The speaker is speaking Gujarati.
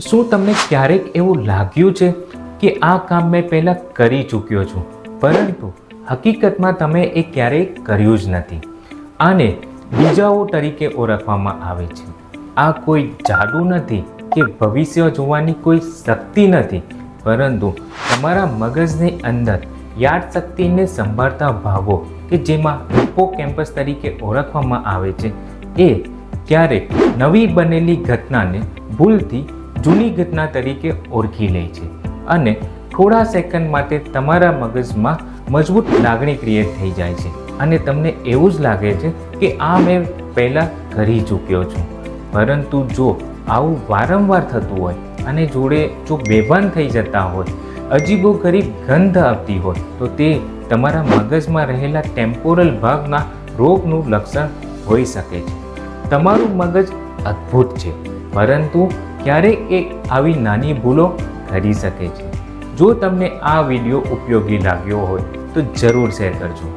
શું તમને ક્યારેક એવું લાગ્યું છે કે આ કામ મેં પહેલાં કરી ચૂક્યો છું, પરંતુ હકીકતમાં તમે એ ક્યારેય કર્યું જ નથી? આને બીજાઓ તરીકે ઓળખવામાં આવે છે. આ કોઈ જાદુ નથી કે ભવિષ્ય જોવાની કોઈ શક્તિ નથી, પરંતુ તમારા મગજની અંદર યાદશક્તિને સંભાળતા ભાગો કે જેમાં હિપ્પોકેમ્પસ તરીકે ઓળખવામાં આવે છે, એ ક્યારેક નવી બનેલી ઘટનાને ભૂલથી જૂની ઘટના તરીકે ઓળખી લે છે અને થોડા સેકન્ડ માટે તમારા મગજમાં મજબૂત લાગણી ક્રિએટ થઈ જાય છે અને તમને એવું જ લાગે છે કે આ મેં પહેલાં કરી ચૂક્યો છું. પરંતુ જો આવું વારંવાર થતું હોય અને જોડે જો બેભાન થઈ જતા હોય, અજીબોગરીબ ગંધ આવતી હોય, તો તે તમારા મગજમાં રહેલા ટેમ્પોરલ ભાગના રોગનું લક્ષણ હોઈ શકે છે. તમારું મગજ અદ્ભુત છે, પરંતુ ક્યારેક એ આવી નાની ભૂલો કરી શકે છે. જો તમને આ વિડીયો ઉપયોગી લાગ્યો હોય તો જરૂર શેર કરજો.